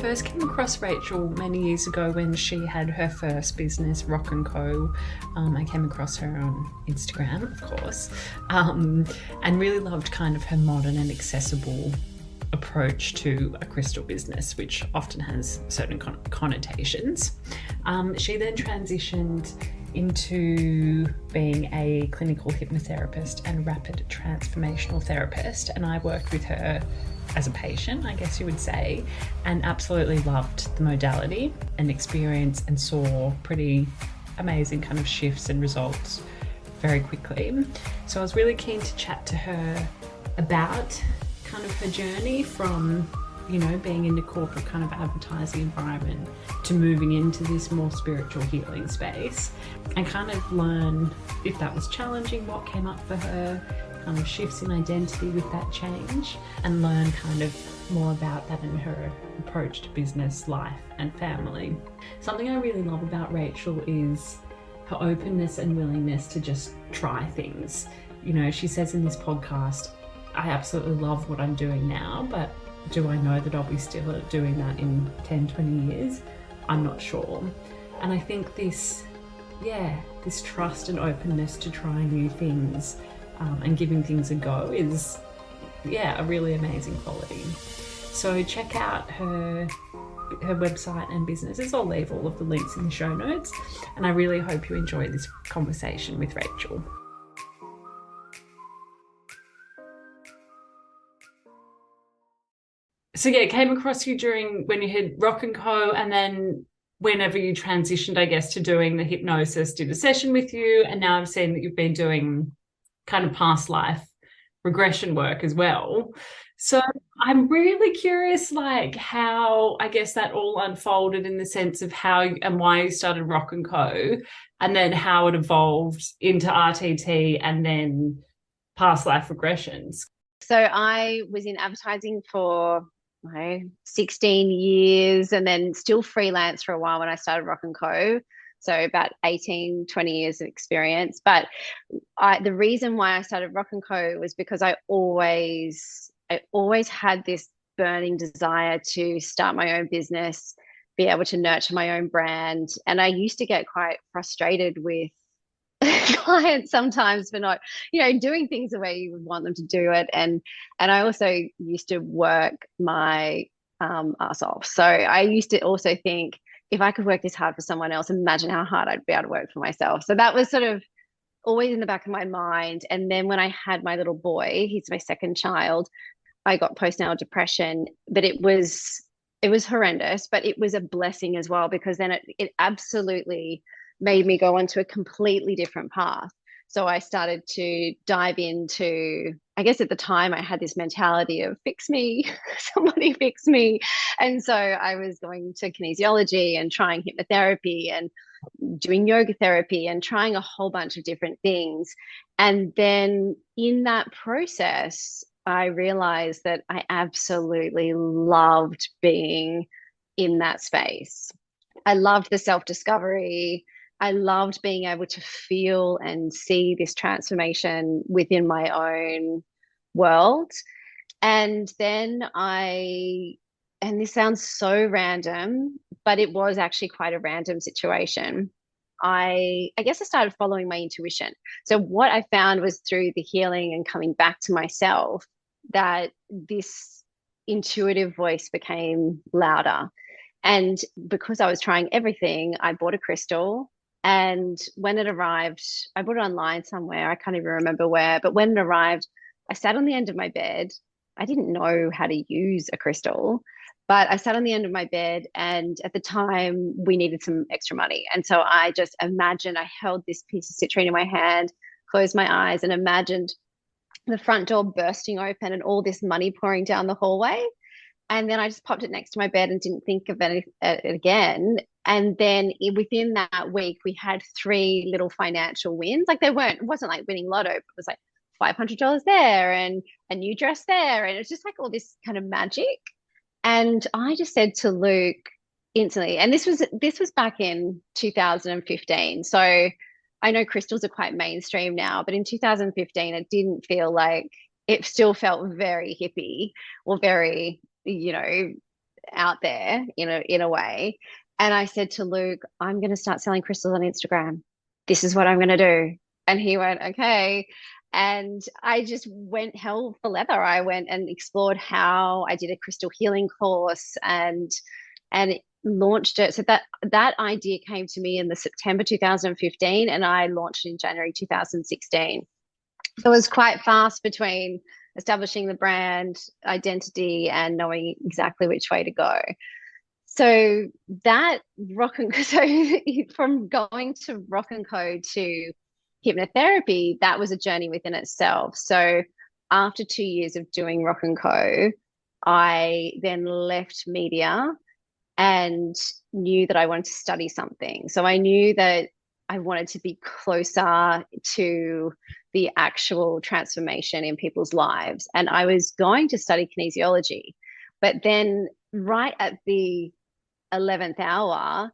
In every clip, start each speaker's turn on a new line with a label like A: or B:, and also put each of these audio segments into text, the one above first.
A: first came across Rachel many years ago when she had her first business, Rock & Co. I came across her on Instagram, of course, and really loved kind of her modern and accessible approach to a crystal business, which often has certain connotations. She then transitioned into being a clinical hypnotherapist and rapid transformational therapist, and I worked with her as a patient, I guess you would say, and absolutely loved the modality and experience and saw pretty amazing kind of shifts and results very quickly. So I was really keen to chat to her about kind of her journey from, you know, being in the corporate kind of advertising environment to moving into this more spiritual healing space, and kind of learn if that was challenging, what came up for her, kind of shifts in identity with that change, and learn kind of more about that in her approach to business, life and family. Something I really love about Rachel is her openness and willingness to just try things. You know, she says in this podcast, I absolutely love what I'm doing now, but do I know that I'll be still doing that in 10, 20 years? I'm not sure. And I think this trust and openness to trying new things and giving things a go is, a really amazing quality. So check out her website and businesses. I'll leave all of the links in the show notes. And I really hope you enjoy this conversation with Rachel. So came across you during when you had Rock & Co, and then whenever you transitioned, I guess, to doing the hypnosis, did a session with you, and now I've seen that you've been doing kind of past life regression work as well. So I'm really curious, like, how, I guess, that all unfolded in the sense of how and why you started Rock & Co, and then how it evolved into RTT and then past life regressions.
B: So I was in advertising for 16 years, and then still freelance for a while when I started Rock & Co. So about 18, 20 years of experience. But the reason why I started Rock & Co was because I always had this burning desire to start my own business, be able to nurture my own brand. And I used to get quite frustrated with clients sometimes for not, doing things the way you would want them to do it. And I also used to work my ass off. So I used to also think, if I could work this hard for someone else, imagine how hard I'd be able to work for myself. So that was sort of always in the back of my mind. And then when I had my little boy, he's my second child, I got postnatal depression, but it was horrendous, but it was a blessing as well, because then it absolutely made me go onto a completely different path. So I started to dive into, I guess at the time I had this mentality of fix me, somebody fix me. And so I was going to kinesiology and trying hypnotherapy and doing yoga therapy and trying a whole bunch of different things. And then in that process, I realized that I absolutely loved being in that space. I loved the self-discovery. I loved being able to feel and see this transformation within my own world. And then and this sounds so random, but it was actually quite a random situation. I guess I started following my intuition. So what I found was through the healing and coming back to myself, that this intuitive voice became louder. And because I was trying everything, I bought a crystal. And when it arrived, I bought it online somewhere. I can't even remember where. But when it arrived, I sat on the end of my bed. I didn't know how to use a crystal, but I sat on the end of my bed. And at the time, we needed some extra money. And so I just imagined, I held this piece of citrine in my hand, closed my eyes, and imagined the front door bursting open and all this money pouring down the hallway. And then I just popped it next to my bed and didn't think of it again. And then within that week, we had 3 little financial wins. Like it wasn't like winning lotto, but it was like $500 there and a new dress there. And it's just like all this kind of magic. And I just said to Luke instantly, and this was back in 2015. So I know crystals are quite mainstream now, but in 2015, it didn't feel like, it still felt very hippie or very, out there in a way. And I said to Luke, I'm going to start selling crystals on Instagram. This is what I'm going to do. And he went, okay. And I just went hell for leather. I went and explored how I did a crystal healing course and launched it. So that idea came to me in the September 2015, and I launched in January 2016. So it was quite fast between establishing the brand identity and knowing exactly which way to go. So that so from going to Rock and Co to hypnotherapy, that was a journey within itself. So after 2 years of doing Rock and Co, I then left media and knew that I wanted to study something. So I knew that I wanted to be closer to the actual transformation in people's lives. And I was going to study kinesiology. But then, right at the 11th hour,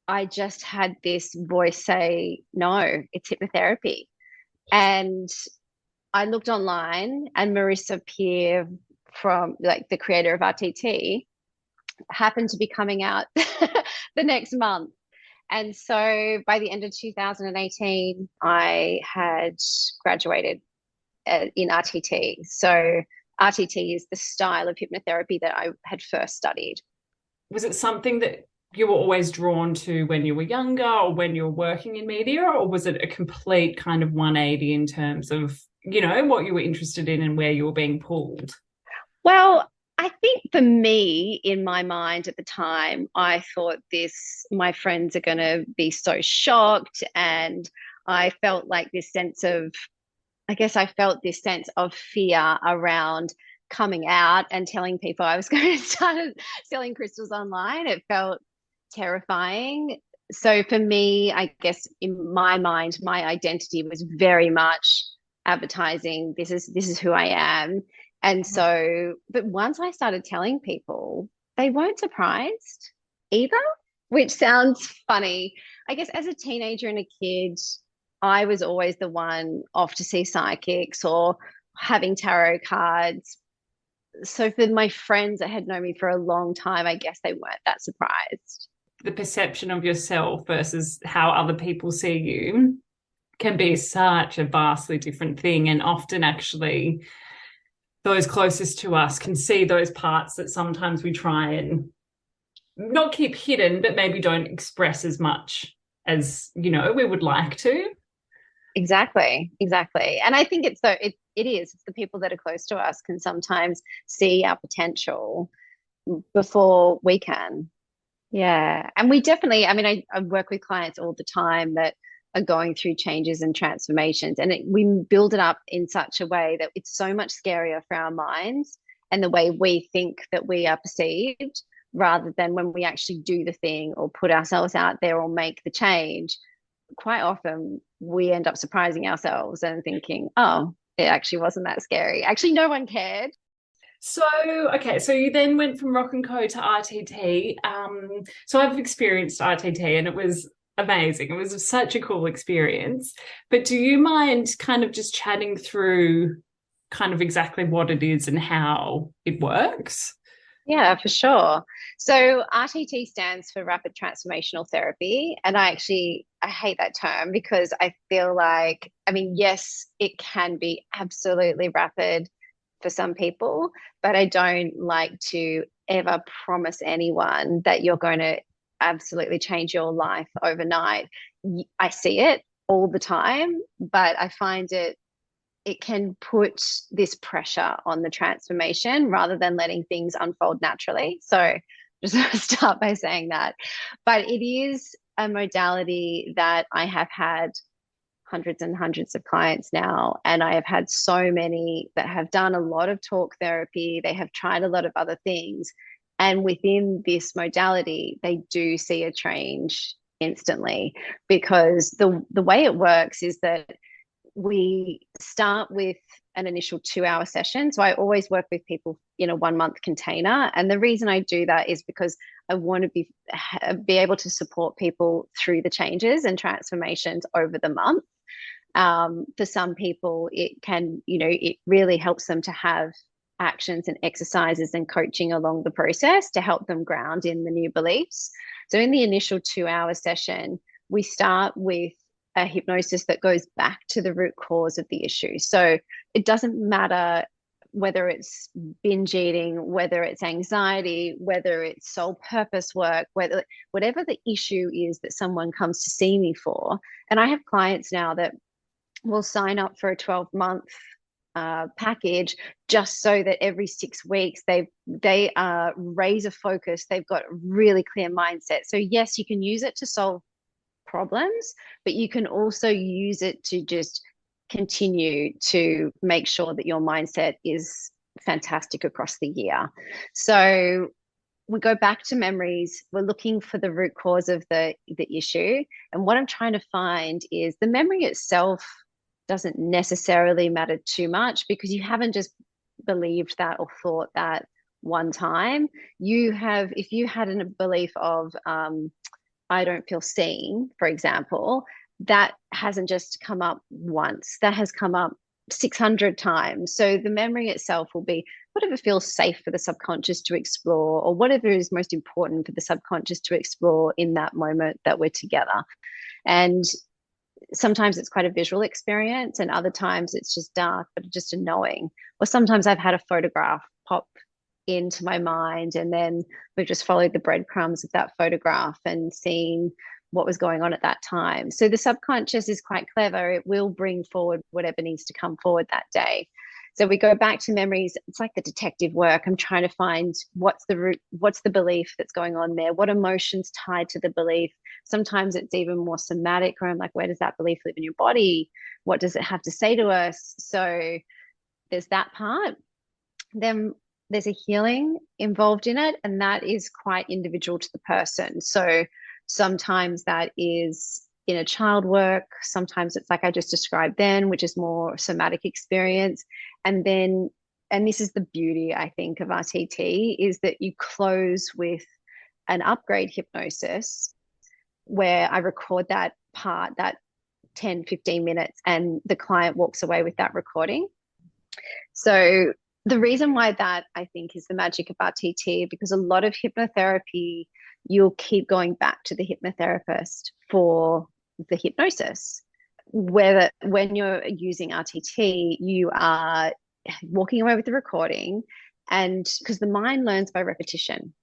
B: I just had this voice say, no, it's hypnotherapy. And I looked online, and Marissa Peer, from like the creator of RTT, happened to be coming out the next month. And so by the end of 2018, I had graduated in RTT. So RTT is the style of hypnotherapy that I had first studied.
A: Was it something that you were always drawn to when you were younger or when you were working in media, or was it a complete kind of 180 in terms of, what you were interested in and where you were being pulled?
B: Well, I think for me, in my mind at the time, I thought my friends are going to be so shocked. And I felt like I felt this sense of fear around coming out and telling people I was going to start selling crystals online. It felt terrifying. So for me, I guess in my mind, my identity was very much advertising. This is who I am. And so, but once I started telling people, they weren't surprised either, which sounds funny. I guess as a teenager and a kid, I was always the one off to see psychics or having tarot cards. So for my friends that had known me for a long time, I guess they weren't that surprised.
A: The perception of yourself versus how other people see you can be such a vastly different thing. And often actually those closest to us can see those parts that sometimes we try and not keep hidden, but maybe don't express as much as, we would like to.
B: Exactly. And I think it's the people that are close to us can sometimes see our potential before we can. Yeah. And we definitely, I work with clients all the time that are going through changes and transformations, and we build it up in such a way that it's so much scarier for our minds and the way we think that we are perceived, rather than when we actually do the thing or put ourselves out there or make the change. Quite often we end up surprising ourselves and thinking, oh, it actually wasn't that scary. Actually, no one cared.
A: So, okay, so you then went from Rock and Co to RTT. So I've experienced RTT and it was amazing. It was such a cool experience. But do you mind kind of just chatting through kind of exactly what it is and how it works?
B: Yeah, for sure. So RTT stands for Rapid Transformational Therapy. And I hate that term because I feel like, yes, it can be absolutely rapid for some people, but I don't like to ever promise anyone that you're going to absolutely change your life overnight. I see it all the time, but I find it can put this pressure on the transformation rather than letting things unfold naturally. So just want to start by saying that. But it is a modality that I have had hundreds and hundreds of clients now. And I have had so many that have done a lot of talk therapy. They have tried a lot of other things. And within this modality, they do see a change instantly, because the way it works is that we start with an initial 2-hour session. So I always work with people in a 1-month container. And the reason I do that is because I want to be able to support people through the changes and transformations over the month. For some people, it can, it really helps them to have actions and exercises and coaching along the process to help them ground in the new beliefs. So in the initial 2-hour session, we start with a hypnosis that goes back to the root cause of the issue. So it doesn't matter whether it's binge eating, whether it's anxiety, whether it's soul purpose work, whatever the issue is that someone comes to see me for. And I have clients now that will sign up for a 12-month package just so that every 6 weeks they are razor focused. They've got a really clear mindset. So yes, you can use it to solve problems, but you can also use it to just continue to make sure that your mindset is fantastic across the year. So we go back to memories. We're looking for the root cause of the issue. And what I'm trying to find is the memory itself doesn't necessarily matter too much, because you haven't just believed that or thought that one time. If you had a belief of, I don't feel seen, for example, that hasn't just come up once, that has come up 600 times. So the memory itself will be whatever feels safe for the subconscious to explore, or whatever is most important for the subconscious to explore in that moment that we're together. And sometimes it's quite a visual experience, and other times it's just dark, but just a knowing. Or sometimes I've had a photograph pop into my mind, and then we've just followed the breadcrumbs of that photograph and seen what was going on at that time. So the subconscious is quite clever. It will bring forward whatever needs to come forward that day. So we go back to memories. It's like the detective work. I'm trying to find what's the root, what's the belief that's going on there, what emotions tied to the belief. Sometimes it's even more somatic, where I'm like, where does that belief live in your body? What does it have to say to us? So there's that part. Then there's a healing involved in it, and that is quite individual to the person. So sometimes that is inner child work. Sometimes it's like I just described then, which is more somatic experience. And then, and this is the beauty, I think, of RTT, is that you close with an upgrade hypnosis where I record that part, that 10, 15 minutes, and the client walks away with that recording. So the reason why that, I think, is the magic of RTT, because a lot of hypnotherapy, you'll keep going back to the hypnotherapist for the hypnosis. Whether when you're using RTT, you are walking away with the recording, and because the mind learns by repetition.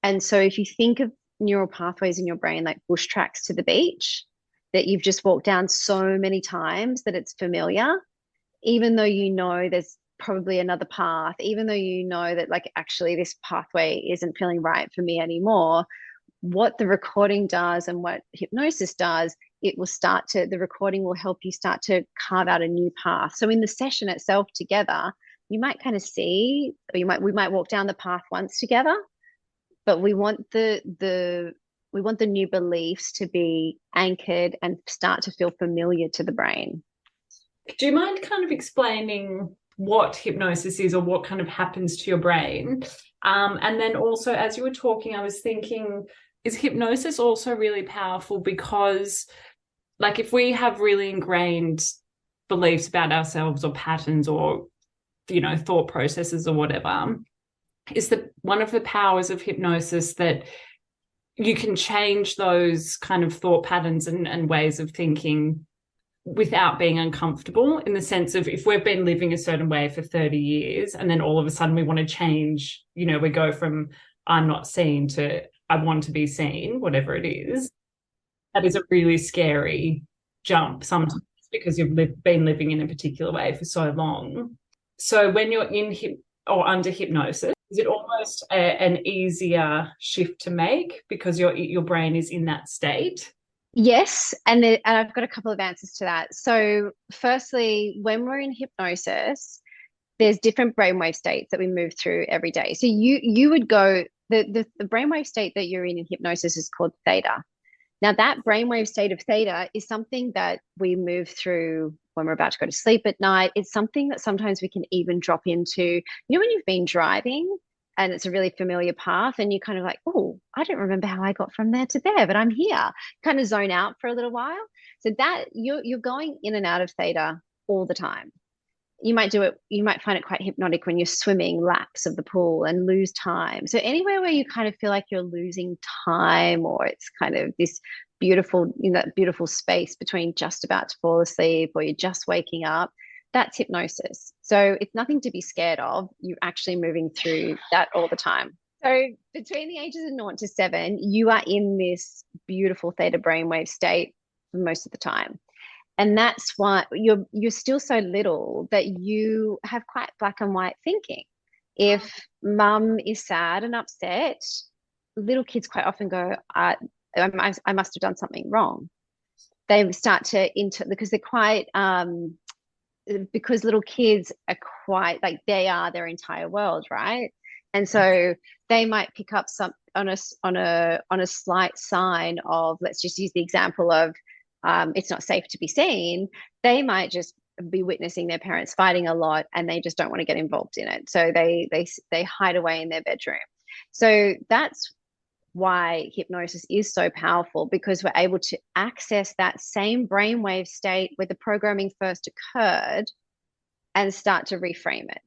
B: And so if you think of neural pathways in your brain like bush tracks to the beach that you've just walked down so many times that it's familiar, even though you know there's probably another path, even though you know that like actually this pathway isn't feeling right for me anymore, what the recording does and what hypnosis does, it will start to, the recording will help you start to carve out a new path. So in the session itself together, you might kind of see, or we might walk down the path once together, but we want the new beliefs to be anchored and start to feel familiar to the brain.
A: Do you mind kind of explaining what hypnosis is, or what kind of happens to your brain? And then also, as you were talking, I was thinking, is hypnosis also really powerful? Because like if we have really ingrained beliefs about ourselves or patterns or, you know, thought processes or whatever, is that one of the powers of hypnosis that you can change those kind of thought patterns and ways of thinking without being uncomfortable, in the sense of if we've been living a certain way for 30 years and then all of a sudden we want to change, you know, we go from I'm not seen to I want to be seen, whatever it is. That is a really scary jump sometimes, because you've been living in a particular way for so long. So when you're in or under hypnosis, is it almost an easier shift to make because your brain is in that state?
B: Yes, and I've got a couple of answers to that. So firstly, when we're in hypnosis, there's different brainwave states that we move through every day. So you would go, the brainwave state that you're in hypnosis is called theta. Now that brainwave state of theta is something that we move through when we're about to go to sleep at night. It's something that sometimes we can even drop into, you know, when you've been driving and it's a really familiar path and you kind of like, oh, I don't remember how I got from there to there, but I'm here. Kind of zone out for a little while. So that you're going in and out of theta all the time. you might do it, you might find it quite hypnotic when you're swimming laps of the pool and lose time. So anywhere where you kind of feel like you're losing time, or it's kind of this beautiful, that beautiful space between just about to fall asleep or you're just waking up, that's hypnosis. So it's nothing to be scared of. You're actually moving through that all the time. So between the ages of 0 to 7, you are in this beautiful theta brainwave state for most of the time. And that's why you're still so little that you have quite black and white thinking. If mum is sad and upset, little kids quite often go, I must have done something wrong. They start to because they're quite because little kids are quite like, they are their entire world, right? And so they might pick up some on a slight sign of, let's just use the example of it's not safe to be seen. They might just be witnessing their parents fighting a lot, and they just don't want to get involved in it. So they hide away in their bedroom. So that's why hypnosis is so powerful, because we're able to access that same brainwave state where the programming first occurred and start to reframe it.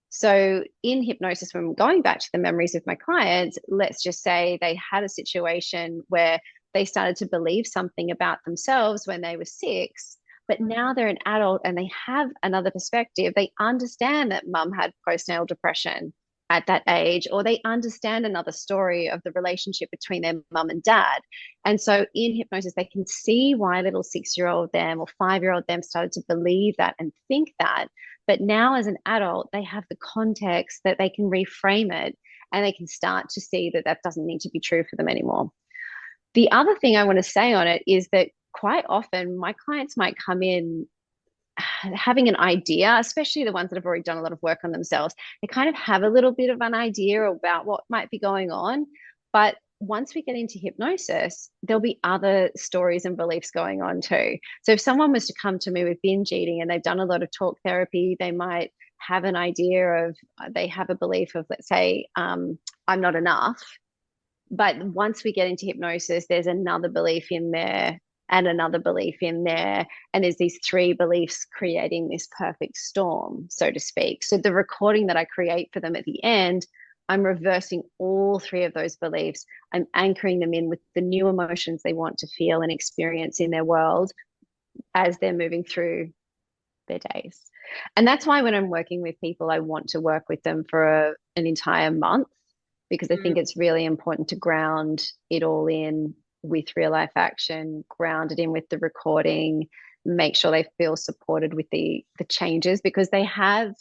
B: So in hypnosis, when I'm going back to the memories of my clients, let's just say they had a situation where they started to believe something about themselves when they were 6, but now they're an adult and they have another perspective. They understand that mum had postnatal depression at that age, or they understand another story of the relationship between their mum and dad. And so in hypnosis, they can see why little 6-year-old them or 5-year-old them started to believe that and think that. But now as an adult, they have the context that they can reframe it, and they can start to see that that doesn't need to be true for them anymore. The other thing I want to say on it is that quite often my clients might come in having an idea, especially the ones that have already done a lot of work on themselves. They kind of have a little bit of an idea about what might be going on. But once we get into hypnosis, there'll be other stories and beliefs going on too. So if someone was to come to me with binge eating and they've done a lot of talk therapy, they might have an idea of, they have a belief of, let's say, I'm not enough. But once we get into hypnosis, there's another belief in there and another belief in there. And there's these 3 beliefs creating this perfect storm, so to speak. So the recording that I create for them at the end, I'm reversing all 3 of those beliefs. I'm anchoring them in with the new emotions they want to feel and experience in their world as they're moving through their days. And that's why when I'm working with people, I want to work with them for an entire month, because I think it's really important to ground it all in with real life action, ground it in with the recording, make sure they feel supported with the changes, because they have,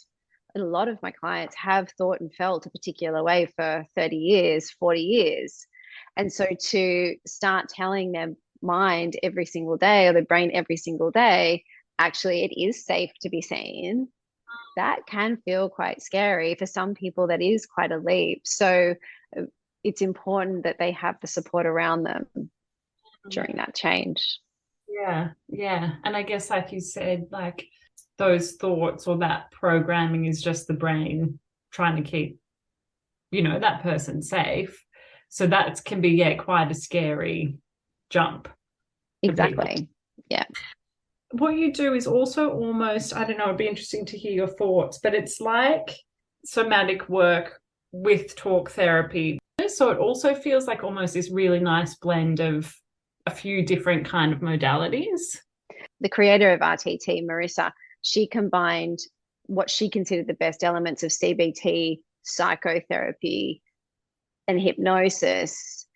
B: a lot of my clients have thought and felt a particular way for 30 years, 40 years. And so to start telling their mind every single day, or their brain every single day, actually it is safe to be seen, that can feel quite scary. For some people, that is quite a leap. So it's important that they have the support around them during that change.
A: Yeah, yeah. And I guess, like you said, like those thoughts or that programming is just the brain trying to keep, that person safe. So that can be, yeah, quite a scary jump.
B: Exactly. Yeah.
A: What you do is also almost, I don't know, it'd be interesting to hear your thoughts, but it's like somatic work with talk therapy. So it also feels like almost this really nice blend of a few different kind of modalities.
B: The creator of RTT, Marissa, she combined what she considered the best elements of CBT, psychotherapy, and hypnosis.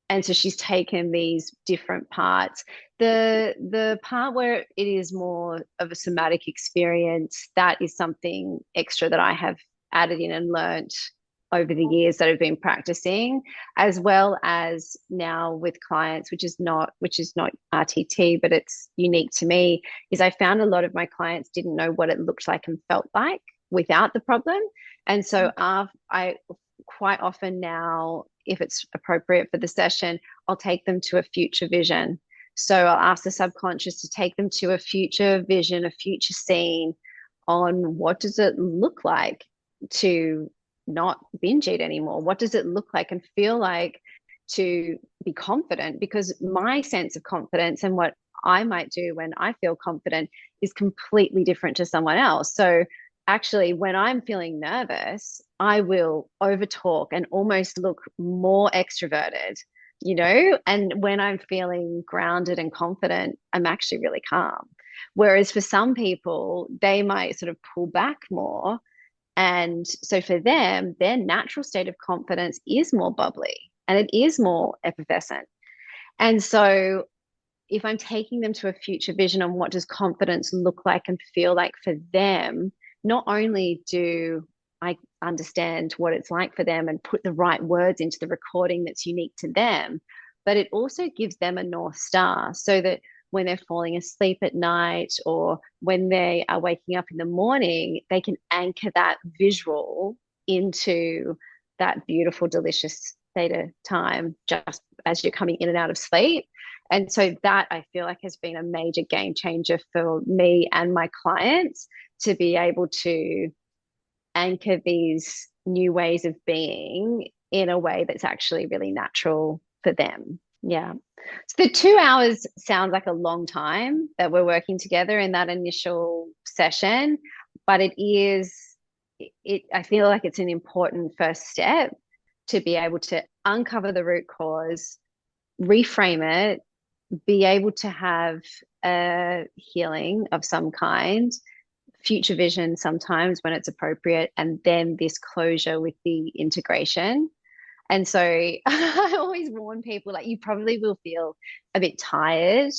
B: And so she's taken these different parts. The part where it is more of a somatic experience, that is something extra that I have added in and learnt over the years that I've been practicing, as well as now with clients, which is not RTT, but it's unique to me, is I found a lot of my clients didn't know what it looked like and felt like without the problem. And so I quite often now, if it's appropriate for the session, I'll take them to a future vision. So I'll ask the subconscious to take them to a future vision, a future scene on what does it look like to not binge eat anymore? What does it look like and feel like to be confident? Because my sense of confidence and what I might do when I feel confident is completely different to someone else. So actually, when I'm feeling nervous, I will overtalk and almost look more extroverted, and when I'm feeling grounded and confident, I'm actually really calm. Whereas for some people, they might sort of pull back more. And so for them, their natural state of confidence is more bubbly and it is more effervescent. And so if I'm taking them to a future vision on what does confidence look like and feel like for them, not only do I understand what it's like for them and put the right words into the recording that's unique to them, but it also gives them a North Star so that when they're falling asleep at night or when they are waking up in the morning, they can anchor that visual into that beautiful, delicious theta time just as you're coming in and out of sleep. And so that I feel like has been a major game changer for me and my clients to be able to anchor these new ways of being in a way that's actually really natural for them. Yeah. So the 2 hours sounds like a long time that we're working together in that initial session, but I feel like it's an important first step to be able to uncover the root cause, reframe it, be able to have a healing of some kind, future vision sometimes when it's appropriate, and then this closure with the integration. And so I always warn people, like, you probably will feel a bit tired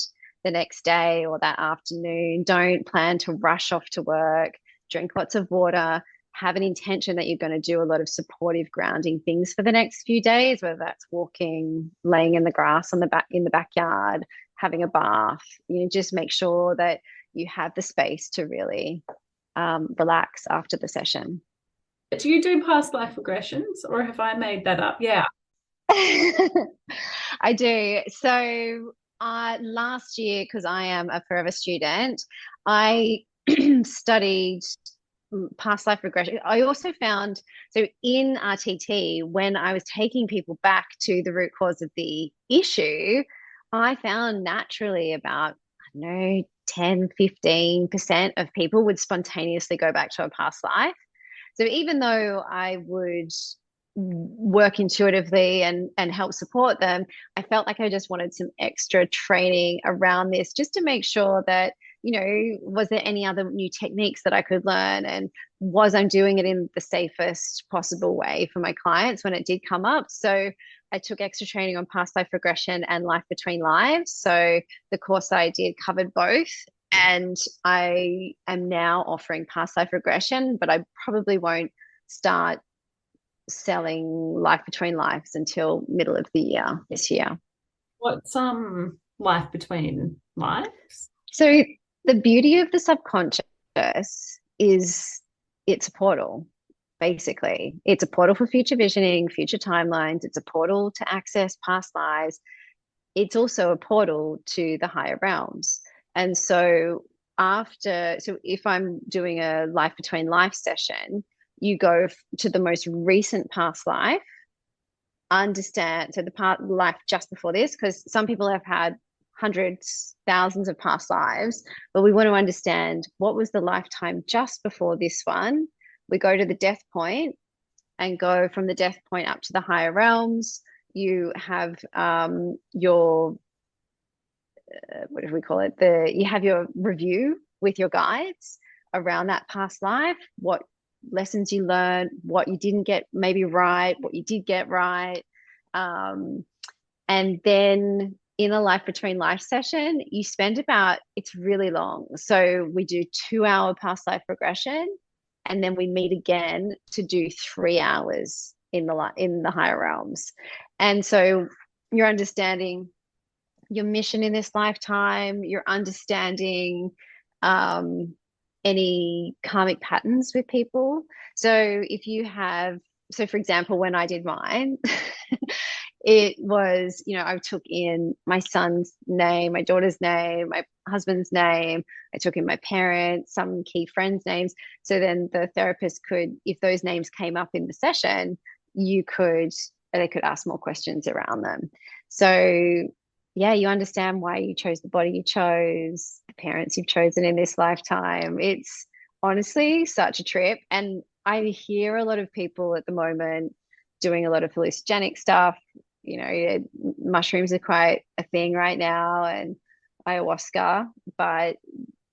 B: the next day or that afternoon. Don't plan to rush off to work. Drink lots of water. Have an intention that you're going to do a lot of supportive grounding things for the next few days, whether that's walking, laying in the grass in the backyard, having a bath. Just make sure that you have the space to really relax after the session.
A: Do you do past life regressions or have I made that up? Yeah.
B: I do. So last year, because I am a forever student, I studied past life regression. I also found, so in RTT, when I was taking people back to the root cause of the issue, I found naturally about, I don't know, 10, 15% of people would spontaneously go back to a past life. So even though I would work intuitively and help support them, I felt like I just wanted some extra training around this just to make sure that, was there any other new techniques that I could learn, and was I doing it in the safest possible way for my clients when it did come up. So I took extra training on past life regression and life between lives. So the course that I did covered both. And I am now offering past life regression, but I probably won't start selling life between lives until middle of the year this year.
A: What's life between lives?
B: So the beauty of the subconscious is it's a portal. Basically, it's a portal for future visioning, future timelines. It's a portal to access past lives. It's also a portal to the higher realms. And so if I'm doing a life between life session, you go to the most recent past life, understand, so the part life just before this, because some people have had hundreds, thousands of past lives, but we want to understand what was the lifetime just before this one. We go to the death point and go from the death point up to the higher realms. You have your what do we call it? You have your review with your guides around that past life, what lessons you learned, what you didn't get maybe right, what you did get right. And then in a life between life session, you spend it's really long. So we do 2 hour past life regression, and then we meet again to do 3 hours in the higher realms. And so you're understanding your mission in this lifetime, you're understanding any karmic patterns with people. So for example, when I did mine, it was, I took in my son's name, my daughter's name, my husband's name. I took in my parents, some key friends' names. So then the therapist could, if those names came up in the session, they could ask more questions around them. So yeah, you understand why you chose the body you chose, the parents you've chosen in this lifetime. It's honestly such a trip. And I hear a lot of people at the moment doing a lot of hallucinogenic stuff. Mushrooms are quite a thing right now, and ayahuasca. But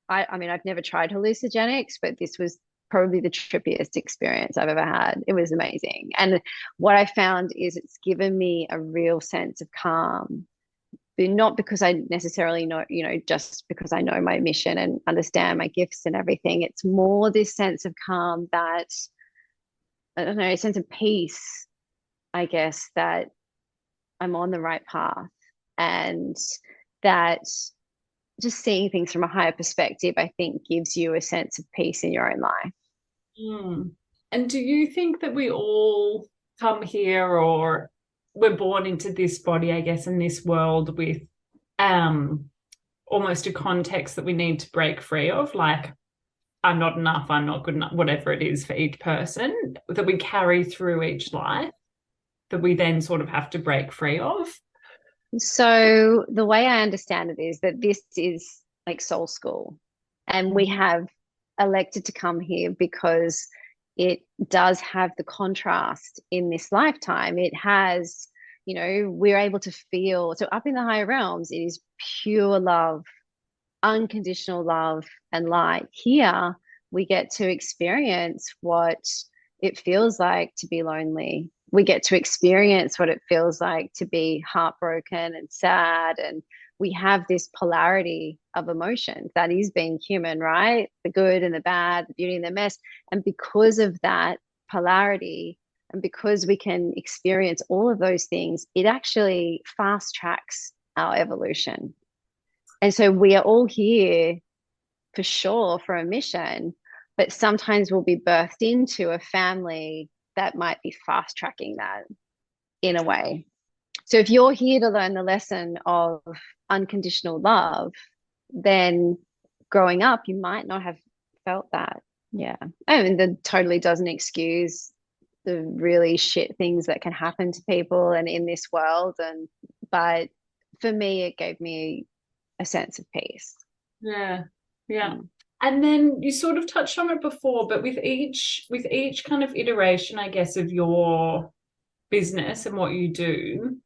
B: I mean, I've never tried hallucinogenics, but this was probably the trippiest experience I've ever had. It was amazing. And what I found is it's given me a real sense of calm, but not because I necessarily know, just because I know my mission and understand my gifts and everything. It's more this sense of calm that, I don't know, a sense of peace, I guess, that I'm on the right path, and that just seeing things from a higher perspective, I think, gives you a sense of peace in your own life.
A: Mm. And do you think that we all come here, or we're born into this body, I guess, in this world with um almost a context that we need to break free of, like I'm not enough, I'm not good enough, whatever it is for each person that we carry through each life that we then sort of have to break free of?
B: So the way I understand it is that this is like soul school, and we have elected to come here because it does have the contrast in this lifetime. It has, we're able to feel, so up in the higher realms, it is pure love, unconditional love and light. Here, we get to experience what it feels like to be lonely. We get to experience what it feels like to be heartbroken and sad. And we have this polarity of emotions that is being human, right? The good and the bad, the beauty and the mess. And because of that polarity, and because we can experience all of those things, it actually fast tracks our evolution. And so we are all here for sure for a mission, but sometimes we'll be birthed into a family that might be fast tracking that in a way. So if you're here to learn the lesson of unconditional love, then growing up, you might not have felt that. Yeah. I mean, that totally doesn't excuse the really shit things that can happen to people and in this world. But for me, it gave me a sense of peace.
A: Yeah, yeah.
B: Mm.
A: And then you sort of touched on it before, but with each kind of iteration, I guess, of your business and what you do,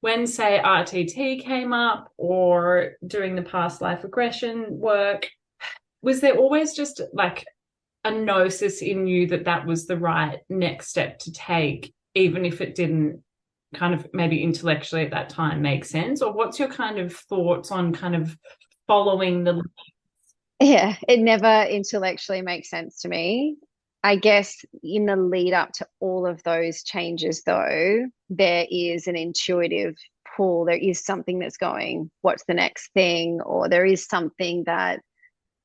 A: when say RTT came up or doing the past life regression work, was there always just like a gnosis in you that that was the right next step to take, even if it didn't kind of maybe intellectually at that time make sense? Or what's your kind of thoughts on kind of following the...
B: Yeah, it never intellectually makes sense to me. I guess in the lead up to all of those changes, though, there is an intuitive pull. There is something that's going, what's the next thing? Or there is something that,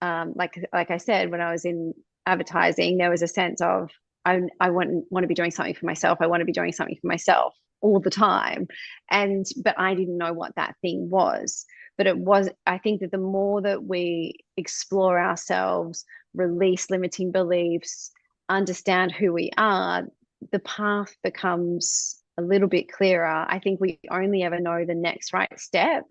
B: like I said, when I was in advertising, there was a sense of I want to be doing something for myself. I want to be doing something for myself all the time, but I didn't know what that thing was. But it was, I think that the more that we explore ourselves, release limiting beliefs, understand who we are, the path becomes a little bit clearer. I think we only ever know the next right step.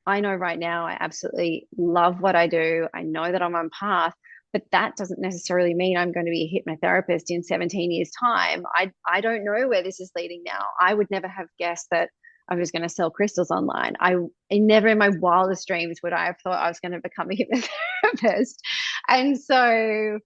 B: I know right now I absolutely love what I do. I know that I'm on path, but that doesn't necessarily mean I'm going to be a hypnotherapist in 17 years' time. I don't know where this is leading now. I would never have guessed that I was going to sell crystals online. I never in my wildest dreams would I have thought I was going to become a hypnotherapist. And so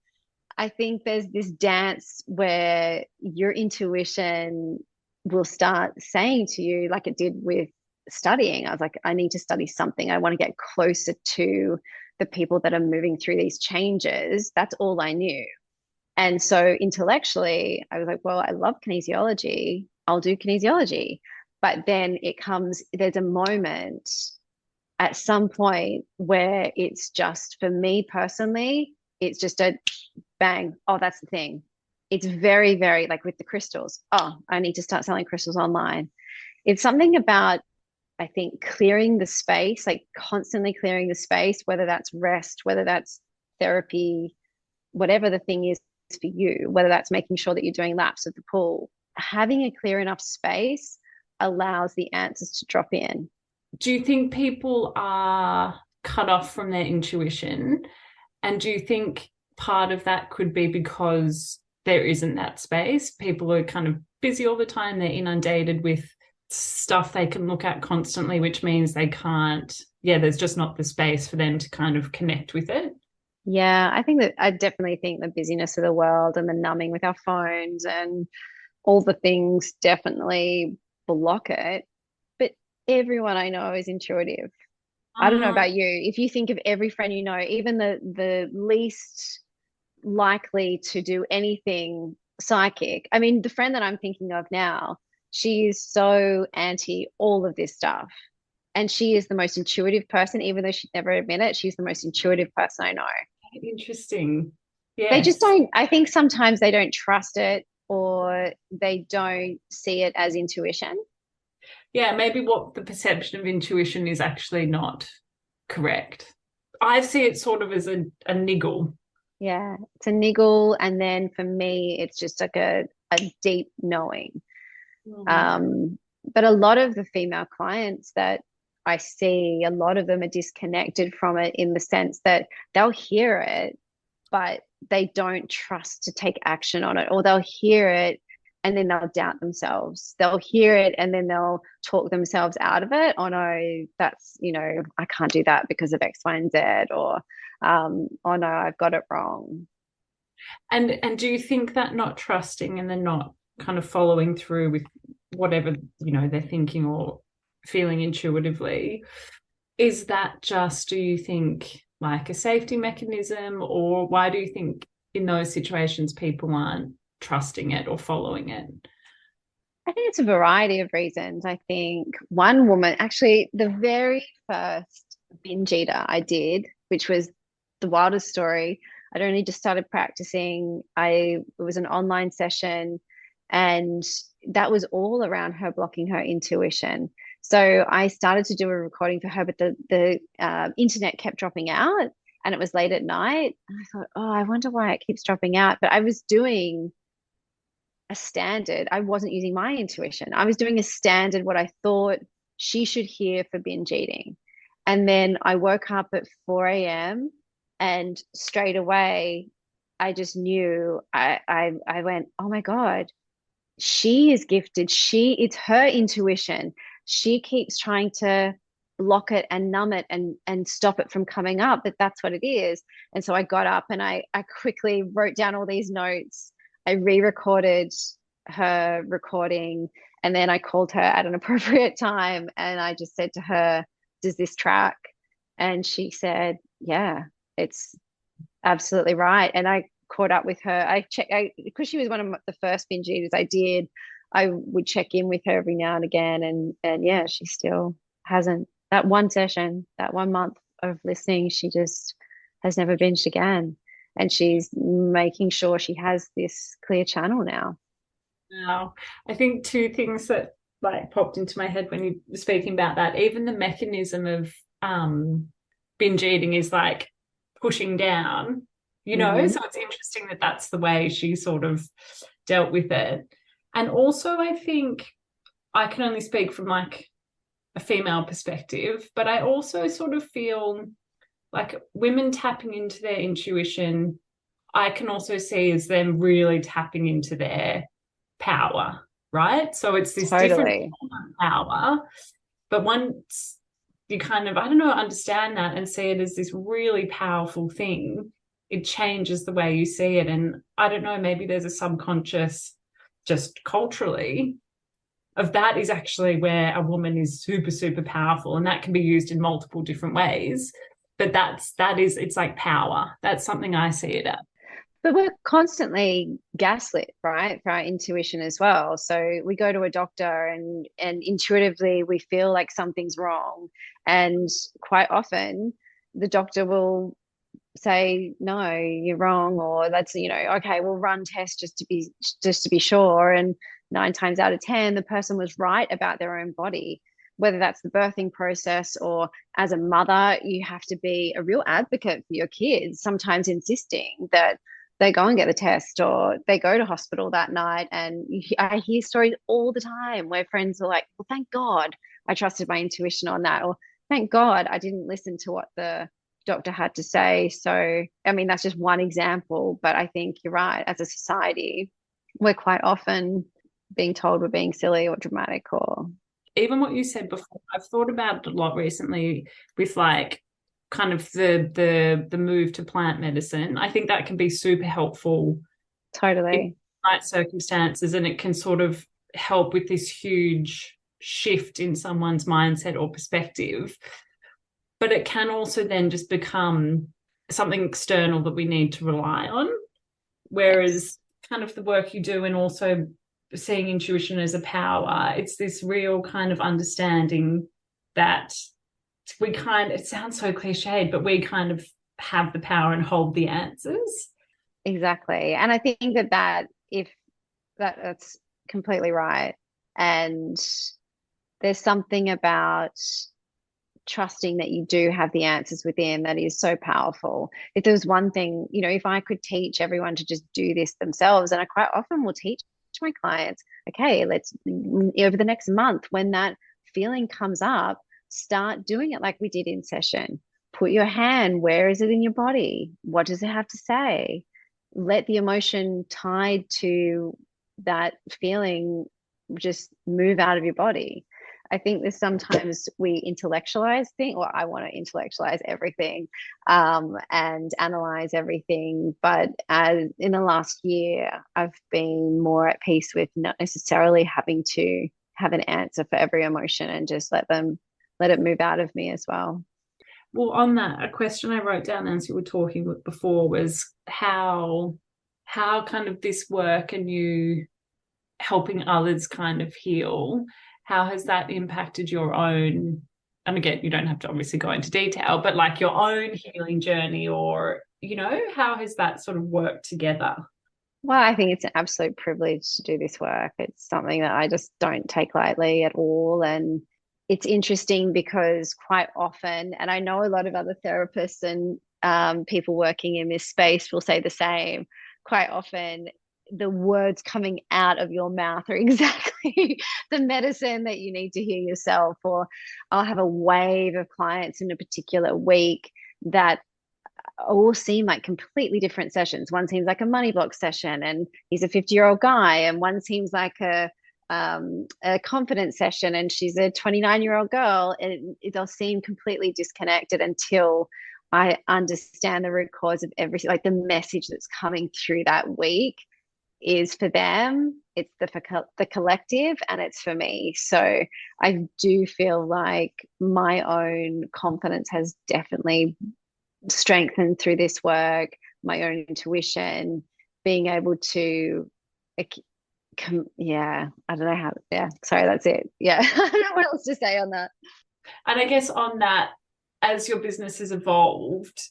B: I think there's this dance where your intuition will start saying to you, like it did with studying. I was like, I need to study something. I want to get closer to the people that are moving through these changes. That's all I knew. And so intellectually, I was like, well, I love kinesiology. I'll do kinesiology. But then there's a moment at some point where it's just, for me personally, it's just a bang. Oh, that's the thing. It's very, very like with the crystals. Oh, I need to start selling crystals online. It's something about, I think, clearing the space, like constantly clearing the space, whether that's rest, whether that's therapy, whatever the thing is for you, whether that's making sure that you're doing laps at the pool, having a clear enough space allows the answers to drop in.
A: Do you think people are cut off from their intuition? And do you think part of that could be because there isn't that space. People are kind of busy all the time. They're inundated with stuff they can look at constantly, which means they can't, yeah, there's just not the space for them to kind of connect with it.
B: Yeah, I definitely think the busyness of the world and the numbing with our phones and all the things definitely block it. But everyone I know is intuitive. I don't know
A: Um,
B: about you. If you think of every friend you know, even the least likely to do anything psychic. I mean, the friend that I'm thinking of now, she is so anti all of this stuff. And she is the most intuitive person, even though she'd never admit it. She's the most intuitive person I know.
A: Interesting.
B: They just
A: Yes.
B: don't, I think sometimes they don't trust it or they don't see it as intuition.
A: Yeah, maybe what the perception of intuition is actually not correct. I see it sort of as a niggle.
B: Yeah, it's a niggle. And then for me, it's just like a deep knowing.
A: Mm.
B: Um, but a lot of the female clients that I see, a lot of them are disconnected from it in the sense that they'll hear it, but they don't trust to take action on it, or they'll hear it and then they'll doubt themselves. They'll hear it and then they'll talk themselves out of it. Oh no, that's, I can't do that because of X, Y, and Z, or oh no, I've got it wrong.
A: And do you think that not trusting and then not kind of following through with whatever, they're thinking or feeling intuitively, is that just, do you think, like a safety mechanism, or why do you think in those situations people aren't trusting it or following it?
B: I think it's a variety of reasons. I think one woman, actually, the very first binge eater I did, which was the wildest story. I'd only just started practicing. It was an online session, and that was all around her blocking her intuition. So I started to do a recording for her, but the internet kept dropping out, and it was late at night. And I thought, oh, I wonder why it keeps dropping out. But I was doing a standard. I wasn't using my intuition. I was doing a standard, what I thought she should hear for binge eating. And then I woke up at 4 a.m. and straight away I just knew I went, oh my God, she is gifted. It's her intuition. She keeps trying to block it and numb it and stop it from coming up, but that's what it is. And so I got up and I quickly wrote down all these notes. I re-recorded her recording, and then I called her at an appropriate time and I just said to her, does this track? And she said, yeah, it's absolutely right. And I caught up with her. Because she was one of the first binge eaters I did. I would check in with her every now and again, and yeah, she still hasn't. That one session, that 1 month of listening, she just has never binged again, and she's making sure she has this clear channel now.
A: Now, I think two things that like popped into my head when you were speaking about that, even the mechanism of binge eating is like pushing down,
B: Mm-hmm.
A: so it's interesting that that's the way she sort of dealt with it. And also, I think I can only speak from like a female perspective, but I also sort of feel like women tapping into their intuition, I can also see as them really tapping into their power, right? So it's this different
B: Totally.
A: form of power, but once you kind of, I don't know, understand that and see it as this really powerful thing, it changes the way you see it. And I don't know, maybe there's a subconscious, just culturally, of that is actually where a woman is super, super powerful. And that can be used in multiple different ways. But it's like power. That's something I see it as.
B: But we're constantly gaslit, right, for our intuition as well. So we go to a doctor and intuitively we feel like something's wrong. And quite often the doctor will say, no, you're wrong, or that's, okay, we'll run tests just to be sure. And 9 times out of 10, the person was right about their own body. Whether that's the birthing process or as a mother, you have to be a real advocate for your kids, sometimes insisting that they go and get a test or they go to hospital that night. And I hear stories all the time where friends are like, well, thank God I trusted my intuition on that. Or thank God I didn't listen to what the doctor had to say. So, I mean, that's just one example, but I think you're right. As a society, we're quite often being told we're being silly or dramatic or
A: Even what you said before, I've thought about it a lot recently with like kind of the move to plant medicine. I think that can be super helpful in
B: totally.
A: the right circumstances, and it can sort of help with this huge shift in someone's mindset or perspective. But it can also then just become something external that we need to rely on.
B: Yes,
A: Whereas kind of the work you do and also seeing intuition as a power, it's this real kind of understanding that we kind of, it sounds so cliched, but we kind of have the power and hold the answers.
B: exactly. And I think that if that's completely right. And there's something about trusting that you do have the answers within that is so powerful. If there was one thing, if I could teach everyone to just do this themselves, and I quite often will teach my clients, okay, let's over the next month, when that feeling comes up, start doing it like we did in session. Put your hand, where is it in your body? What does it have to say? Let the emotion tied to that feeling just move out of your body. I think there's sometimes we intellectualize things, or I want to intellectualize everything and analyze everything. But as in the last year, I've been more at peace with not necessarily having to have an answer for every emotion and just let it move out of me as well.
A: Well, on that, a question I wrote down as you were talking before was how kind of this work and you helping others kind of heal, how has that impacted your own, and again, you don't have to obviously go into detail, but like your own healing journey, or how has that sort of worked together?
B: Well, I think it's an absolute privilege to do this work. It's something that I just don't take lightly at all. And it's interesting because quite often, and I know a lot of other therapists and people working in this space will say the same, quite often the words coming out of your mouth are exactly the medicine that you need to hear yourself. Or I'll have a wave of clients in a particular week that all seem like completely different sessions. One seems like a money block session, and he's a 50-year-old guy, and one seems like a confidence session, and she's a 29-year-old girl. And they'll seem completely disconnected until I understand the root cause of everything, like the message that's coming through that week is for them, it's the collective, and it's for me. So I do feel like my own confidence has definitely strengthened through this work, my own intuition, being able to, yeah, I don't know how, yeah, sorry, that's it. Yeah, I don't know what else to say on that.
A: And I guess on that, as your business has evolved,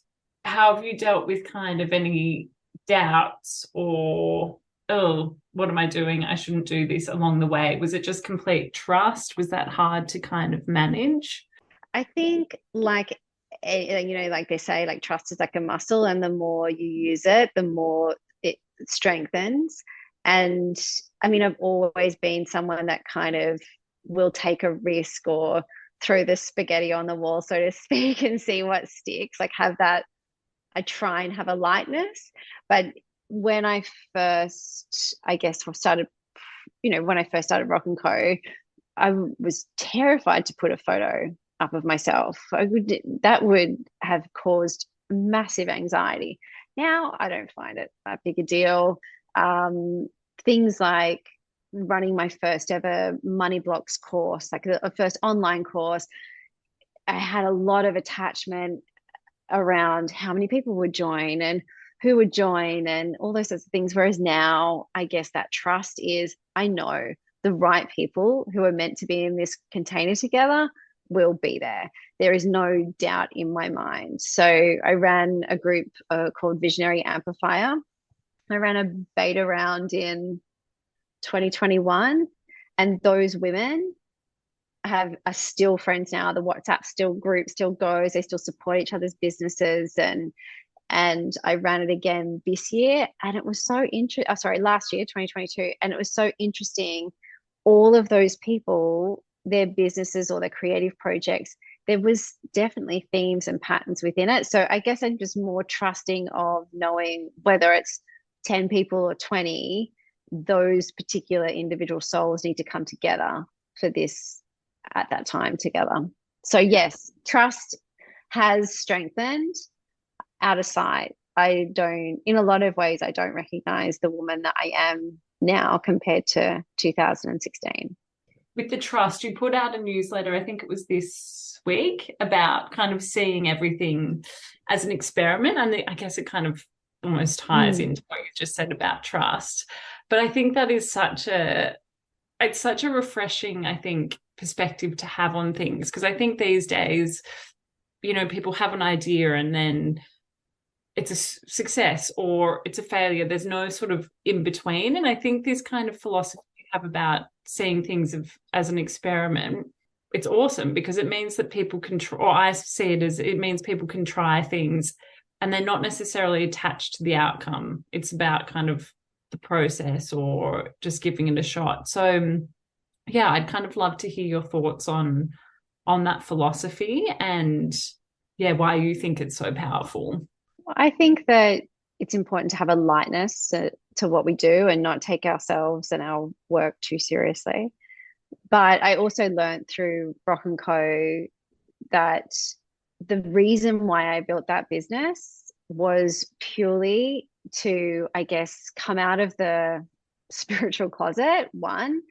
A: how have you dealt with kind of any doubts or, oh, what am I doing? I shouldn't do this along the way? Was it just complete trust? Was that hard to kind of manage?
B: I think like they say, like trust is like a muscle, and the more you use it, the more it strengthens. And I mean, I've always been someone that kind of will take a risk or throw the spaghetti on the wall, so to speak, and see what sticks. Like have that, I try and have a lightness. But when I first, I guess, started, when I first started Rock and Co, I was terrified to put a photo up of myself. That would have caused massive anxiety. Now I don't find it that big a deal. Things like running my first ever money blocks course, like a first online course, I had a lot of attachment around how many people would join and who would join and all those sorts of things. Whereas now, I guess that trust is, I know the right people who are meant to be in this container together will be there. There is no doubt in my mind. So I ran a group called Visionary Amplifier. I ran a beta round in 2021, and those women are still friends now. The WhatsApp group still goes. They still support each other's businesses, and I ran it again this year, and it was so interesting. Sorry, last year, 2022, and it was so interesting. All of those people, their businesses or their creative projects there was definitely themes and patterns within it. So I guess I'm just more trusting of knowing whether it's 10 people or 20, those particular individual souls need to come together for this at that time together. So yes, trust has strengthened out of sight. I don't, in a lot of ways, I don't recognize the woman that I am now compared to 2016.
A: With the trust, you put out a newsletter, I think it was this week, about kind of seeing everything as an experiment. And I guess it kind of almost ties into what you just said about trust. But I think that is it's such a refreshing, I think, perspective to have on things. Because I think these days, you know, people have an idea and then it's a success or it's a failure. There's no sort of in between. And I think this kind of philosophy you have about seeing things as an experiment, it's awesome because it means that people can or I see it as it means people can try things and they're not necessarily attached to the outcome. It's about kind of the process or just giving it a shot. So yeah, I'd kind of love to hear your thoughts on that philosophy and yeah, why you think it's so powerful.
B: I think that it's important to have a lightness to what we do and not take ourselves and our work too seriously. But I also learned through Rock and Co that the reason why I built that business was purely to, I guess, come out of the spiritual closet, one,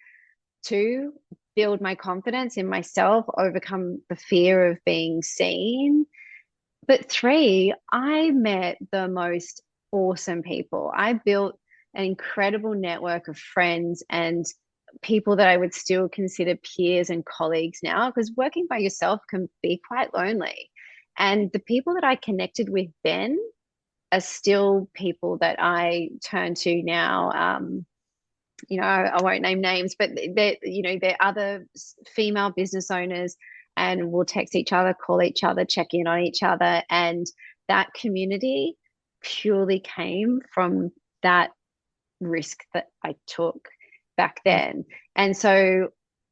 B: two, build my confidence in myself, overcome the fear of being seen. But three, I met the most awesome people. I built an incredible network of friends and people that I would still consider peers and colleagues now, because working by yourself can be quite lonely. And the people that I connected with then are still people that I turn to now. You know, I won't name names, but they're other female business owners and we'll text each other, call each other, check in on each other. And that community purely came from that risk that I took back then. And so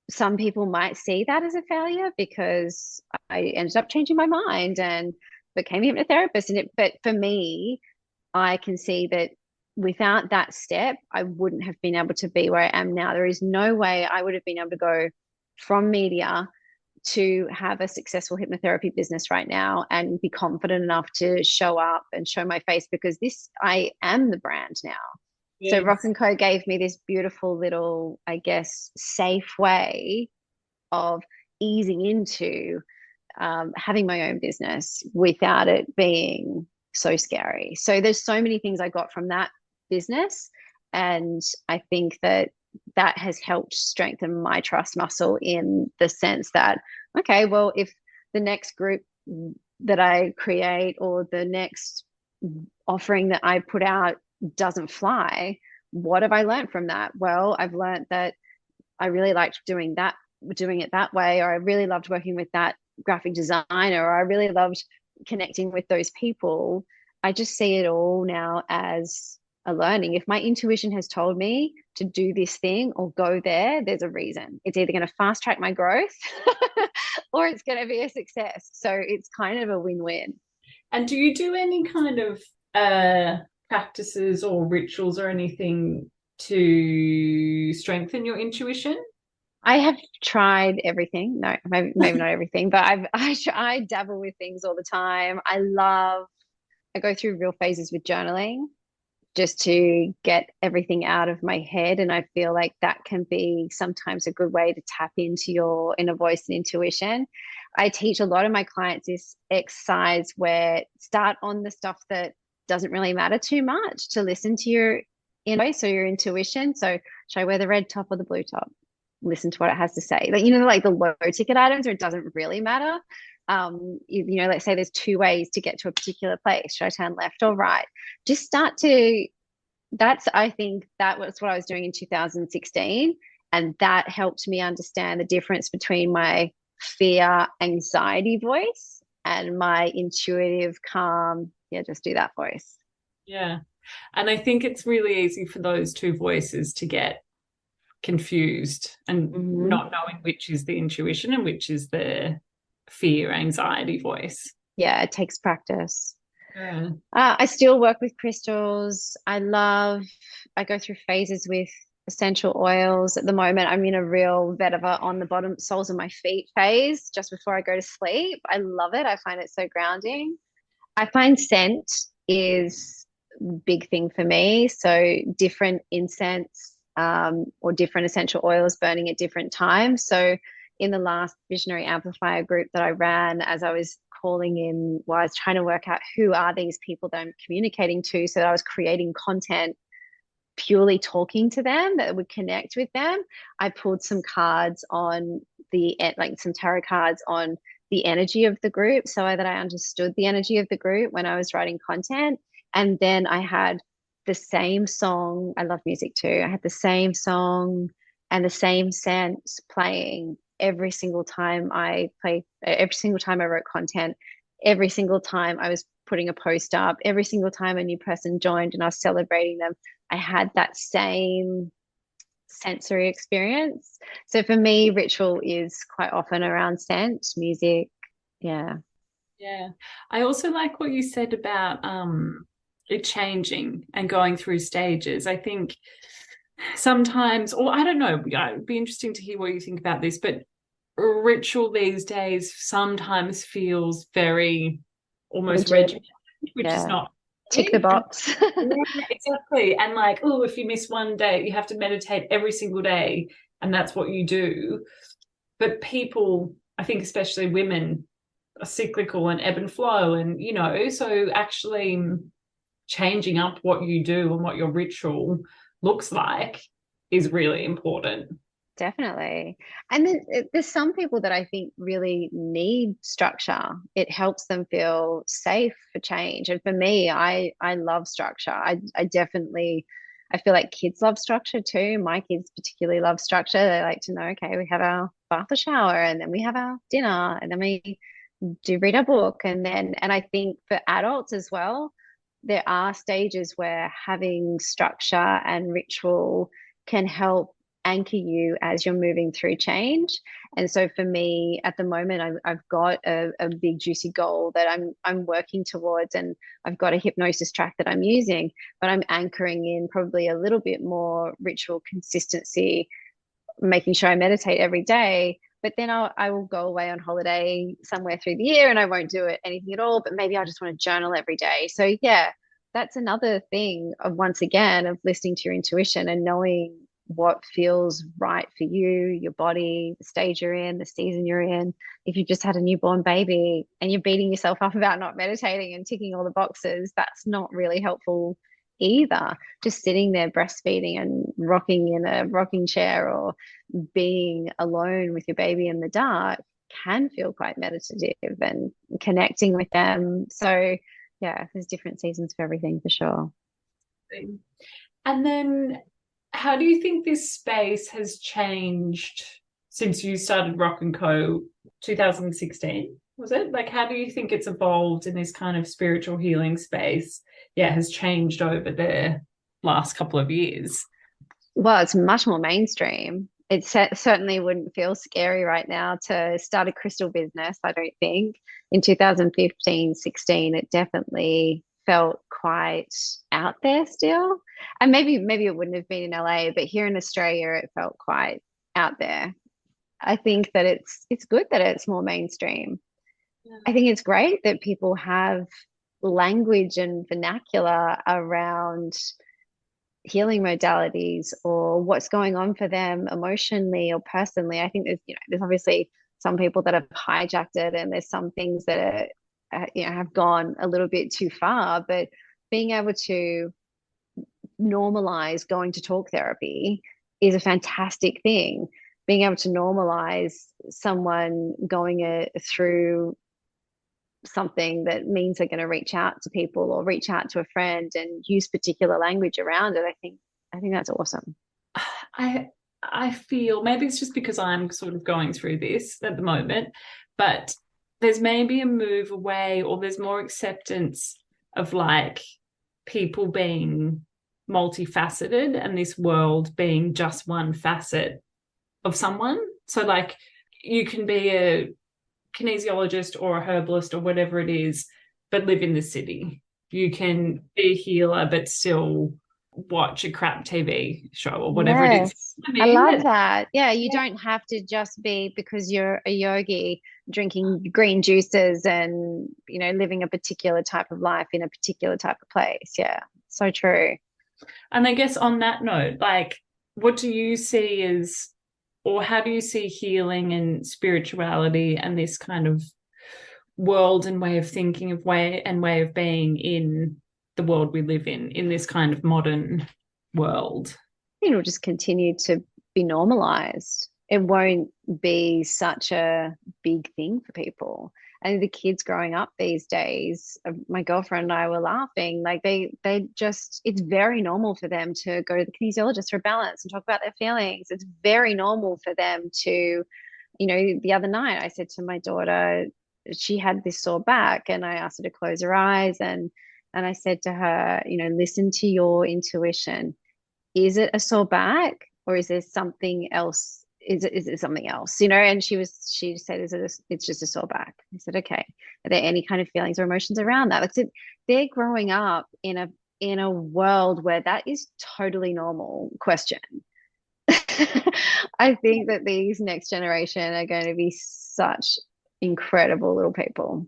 B: some people might see that as a failure because I ended up changing my mind and became a hypnotherapist. But for me, I can see that without that step, I wouldn't have been able to be where I am now. There is no way I would have been able to go from media to have a successful hypnotherapy business right now and be confident enough to show up and show my face because I am the brand now. Yes. So Rock and Co gave me this beautiful little, I guess, safe way of easing into having my own business without it being so scary. So there's so many things I got from that business. And I think that has helped strengthen my trust muscle in the sense that, okay, well, if the next group that I create or the next offering that I put out doesn't fly, what have I learned from that? Well, I've learned that I really liked doing it that way, or I really loved working with that graphic designer, or I really loved connecting with those people. I just see it all now as a learning. If my intuition has told me to do this thing or go there, there's a reason. It's either going to fast track my growth or it's going to be a success. So it's kind of a win-win.
A: And do you do any kind of practices or rituals or anything to strengthen your intuition?
B: I have tried everything. No, maybe not everything, but I dabble with things all the time. I go through real phases with journaling just to get everything out of my head. And I feel like that can be sometimes a good way to tap into your inner voice and intuition. I teach a lot of my clients this exercise where start on the stuff that doesn't really matter too much, to listen to your inner voice or your intuition. So should I wear the red top or the blue top? Listen to what it has to say. Like, like the low ticket items where it doesn't really matter. Let's say there's two ways to get to a particular place. Should I turn left or right? Just I think that was what I was doing in 2016. And that helped me understand the difference between my fear, anxiety voice and my intuitive, calm, just do that voice.
A: Yeah. And I think it's really easy for those two voices to get confused and not knowing which is the intuition and which is the fear, anxiety voice.
B: Yeah, it takes practice.
A: Yeah.
B: I still work with crystals. I go through phases with essential oils. At the moment, I'm in a real vetiver on the bottom soles of my feet phase just before I go to sleep. I love it. I find it so grounding. I find scent is a big thing for me. So different incense or different essential oils burning at different times. So in the last Visionary Amplifier group that I ran, as I was calling in, well, I was trying to work out who are these people that I'm communicating to, so that I was creating content purely talking to them that would connect with them. I pulled some cards on like some tarot cards on the energy of the group so that I understood the energy of the group when I was writing content. And then I had the same song. I love music too. I had the same song and the same sense playing every single time every single time I wrote content, every single time I was putting a post up, every single time a new person joined and I was celebrating them. I had that same sensory experience. So for me, ritual is quite often around scent, music. Yeah.
A: Yeah. I also like what you said about it changing and going through stages. I think sometimes, or I don't know, it'd be interesting to hear what you think about this, but ritual these days sometimes feels very almost
B: Rigid.
A: regimented, which is
B: Yeah.
A: not.
B: Tick the box.
A: Yeah, exactly. And like, oh, if you miss one day, you have to meditate every single day, and that's what you do. But people, I think especially women, are cyclical and ebb and flow, and so actually changing up what you do and what your ritual looks like is really important.
B: Definitely. And then there's some people that I think really need structure. It helps them feel safe for change. And for me, I love structure. I definitely I feel like kids love structure too. My kids particularly love structure. They like to know, okay, we have our bath or shower and then we have our dinner and then we do read a book. And I think for adults as well, there are stages where having structure and ritual can help anchor you as you're moving through change. And so for me at the moment, I've got a big juicy goal that I'm working towards, and I've got a hypnosis track that I'm using, but I'm anchoring in probably a little bit more ritual consistency, making sure I meditate every day. But then I will go away on holiday somewhere through the year and I won't do it anything at all. But maybe I just want to journal every day. So yeah, that's another thing of, once again, of listening to your intuition and knowing what feels right for you, your body, the stage you're in, the season you're in. If you just had a newborn baby and you're beating yourself up about not meditating and ticking all the boxes, that's not really helpful either. Just sitting there breastfeeding and rocking in a rocking chair or being alone with your baby in the dark can feel quite meditative and connecting with them. So yeah, there's different seasons for everything for sure.
A: And then how do you think this space has changed since you started Rock and Co 2016? Was it? Like, how do you think it's evolved in this kind of spiritual healing space? Yeah, has changed over the last couple of years.
B: Well, it's much more mainstream. It certainly wouldn't feel scary right now to start a crystal business, I don't think. In 2015, 16, it definitely felt quite out there still. And maybe it wouldn't have been in LA, but here in Australia, it felt quite out there. I think that it's good that it's more mainstream.
A: Yeah.
B: I think it's great that people have language and vernacular around healing modalities or what's going on for them emotionally or personally. I think there's obviously some people that have hijacked it, and there's some things that have gone a little bit too far. But being able to normalize going to talk therapy is a fantastic thing. Being able to normalize someone going through something that means they're going to reach out to people or reach out to a friend and use particular language around it. I think that's awesome.
A: I feel maybe it's just because I'm sort of going through this at the moment, but there's maybe a move away, or there's more acceptance of like people being multifaceted and this world being just one facet of someone. So like you can be a kinesiologist or a herbalist or whatever it is, but live in the city. You can be a healer, but still watch a crap TV show or whatever it is.
B: Yes.
A: I
B: I
A: mean,
B: love
A: that,
B: that. Yeah, you don't have to just be because you're a yogi drinking green juices and, living a particular type of life in a particular type of place. Yeah, so true.
A: and I guess on that note, like, what do you see as, or how do you see healing and spirituality and this kind of world and way of thinking of way of being in the world we live in this kind of modern world?
B: It'll just continue to be normalized. It won't be such a big thing for people. And the kids growing up these days, my girlfriend and I were laughing, like they just, it's very normal for them to go to the kinesiologist for balance and talk about their feelings. It's very normal for them to, the other night I said to my daughter, she had this sore back, and I asked her to close her eyes, and I said to her, listen to your intuition. Is it a sore back, or is there something else? Is it something else? And she said, it's just a sore back. I said, okay. Are there any kind of feelings or emotions around that? Like, they're growing up in a world where that is totally normal question. I think that these next generation are going to be such incredible little people.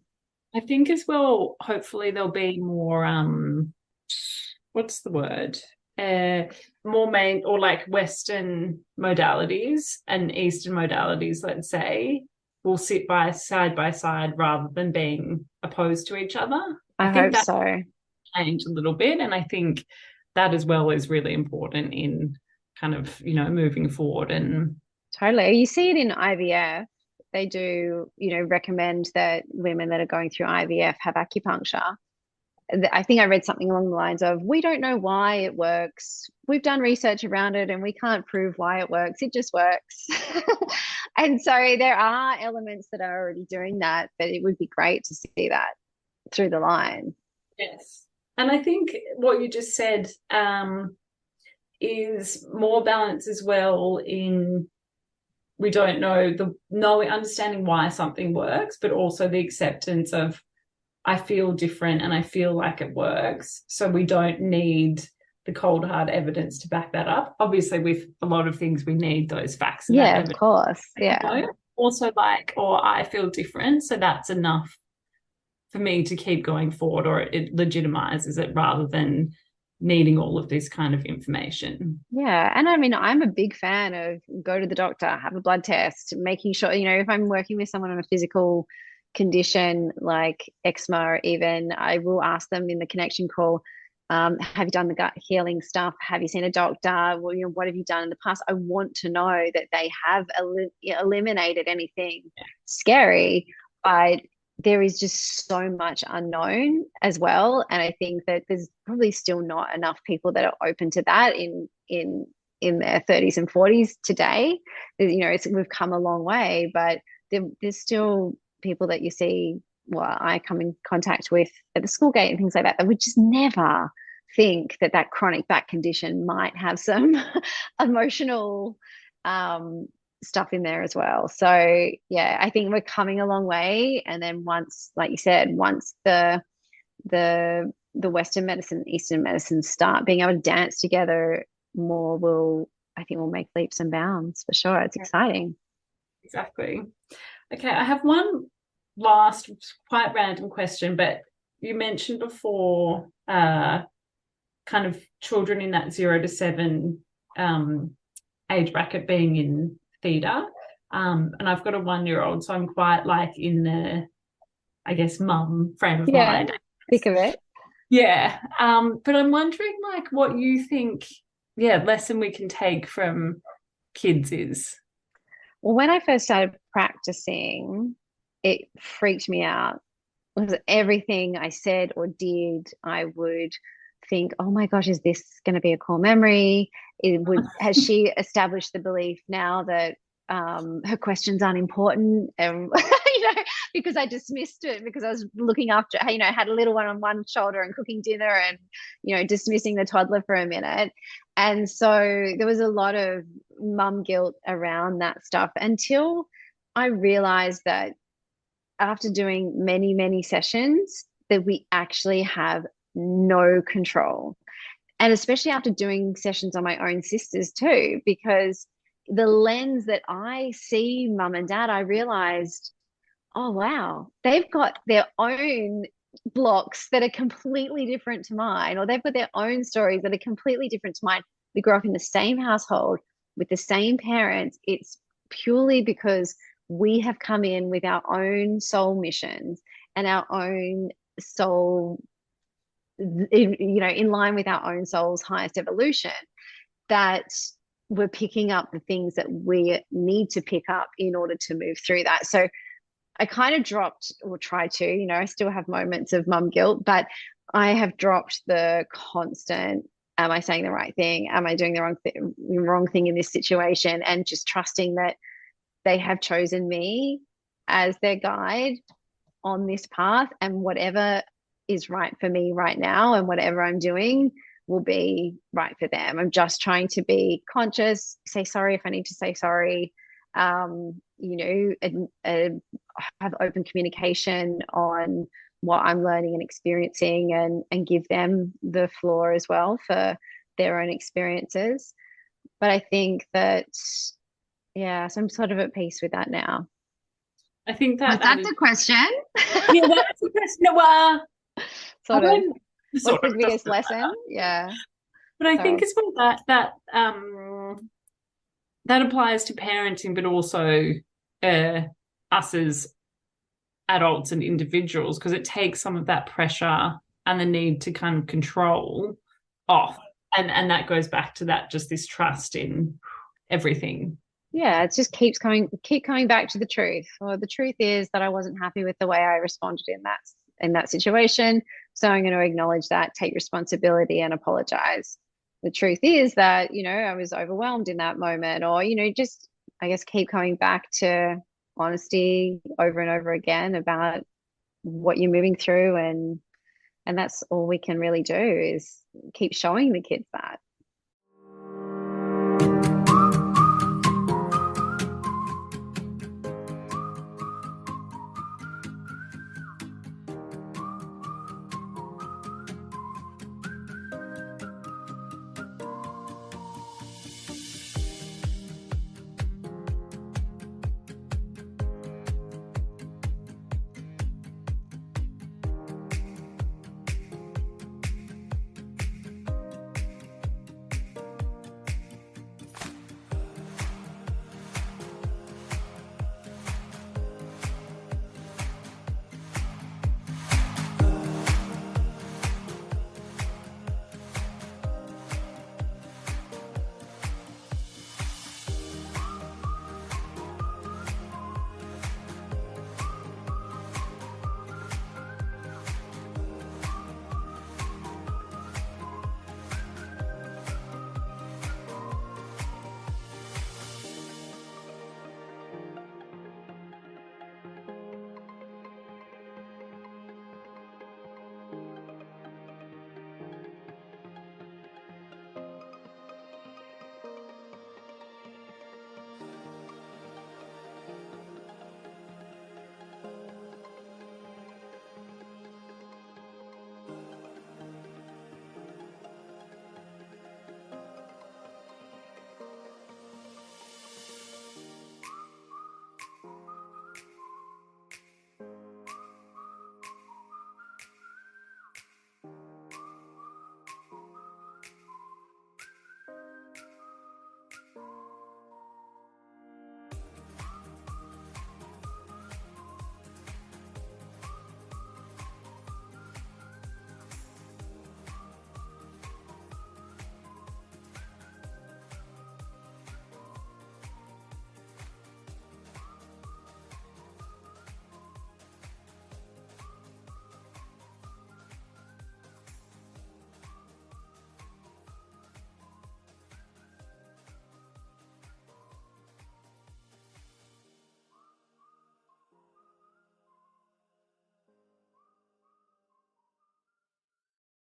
A: I think as well, hopefully there'll be more what's the word? Uh More main or like Western modalities and Eastern modalities, let's say, will sit by side rather than being opposed to each other. I
B: I
A: think
B: hope
A: that
B: so.
A: changed a little bit. And I think that as well is really important in kind of, moving forward. And
B: Totally. You see it in IVF. They do, recommend that women that are going through IVF have acupuncture. I think I read something along the lines of, we don't know why it works. We've done research around it and we can't prove why it works. It just works. And so there are elements that are already doing that, but it would be great to see that through the line.
A: yes. And I think what you just said is more balance as well in we don't know understanding why something works, but also the acceptance of I feel different and I feel like it works. So we don't need the cold hard evidence to back that up. Obviously, with a lot of things, we need those facts and that
B: Yeah, of
A: evidence.
B: course. Yeah.
A: Also, like, or I feel different, so that's enough for me to keep going forward, or it legitimizes it rather than needing all of this kind of information.
B: Yeah. And I mean, I'm a big fan of go to the doctor, have a blood test, making sure, if I'm working with someone on a physical condition like eczema, or even I will ask them in the connection call, have you done the gut healing stuff? Have you seen a doctor? Well, what have you done in the past? I want to know that they have eliminated anything scary, but there is just so much unknown as well. And I think that there's probably still not enough people that are open to that in their 30s and 40s today. We've come a long way, but there's still people that you see, well, I come in contact with at the school gate and things like that, that would just never think that chronic back condition might have some emotional stuff in there as well. So yeah, I think we're coming a long way. And then once, like you said, once the Western medicine, Eastern medicine start being able to dance together more, I think we'll make leaps and bounds for sure. It's exciting.
A: Exactly. Okay, I have one last quite random question, but you mentioned before kind of children in that 0 to 7 age bracket being in theatre. And I've got a 1-year-old, so I'm quite like in the, I guess, mum frame of mind.
B: Think of it.
A: Yeah. But I'm wondering like what you think, lesson we can take from kids is.
B: Well, when I first started practicing, it freaked me out because everything I said or did, I would think, oh my gosh, is this going to be a core memory? Has she established the belief now that her questions aren't important? And because I dismissed it because I was looking after, had a little one on one shoulder and cooking dinner and, dismissing the toddler for a minute. And so there was a lot of mum guilt around that stuff until I realized that after doing many, many sessions that we actually have no control. And especially after doing sessions on my own sisters too, because the lens that I see mum and dad, I realized, oh, wow, they've got their own blocks that are completely different to mine, or they've got their own stories that are completely different to mine. We grew up in the same household with the same parents. It's purely because we have come in with our own soul missions and our own soul, in line with our own soul's highest evolution, that we're picking up the things that we need to pick up in order to move through that. So I kind of dropped, or try to, I still have moments of mum guilt, but I have dropped the constant, am I saying the right thing? Am I doing the wrong thing in this situation? And just trusting that they have chosen me as their guide on this path, and whatever is right for me right now and whatever I'm doing will be right for them. I'm just trying to be conscious, say sorry if I need to say sorry, have open communication on what I'm learning and experiencing, and give them the floor as well for their own experiences. But I think that, yeah, so I'm sort of at peace with that now.
A: I think
B: Was that the question?
A: Yeah, that's the question. No,
B: Sort of. What's the biggest
A: lesson?
B: lesson? Yeah.
A: But I think as well that applies to parenting, but also us as adults and individuals, because it takes some of that pressure and the need to kind of control off. And that goes back to that, just this trust in everything.
B: Yeah, it just keep coming back to the truth. Well, the truth is that I wasn't happy with the way I responded in that situation. So I'm going to acknowledge that, take responsibility, and apologize. The truth is that, I was overwhelmed in that moment, or, just, I guess, keep coming back to honesty over and over again about what you're moving through. And that's all we can really do, is keep showing the kids that.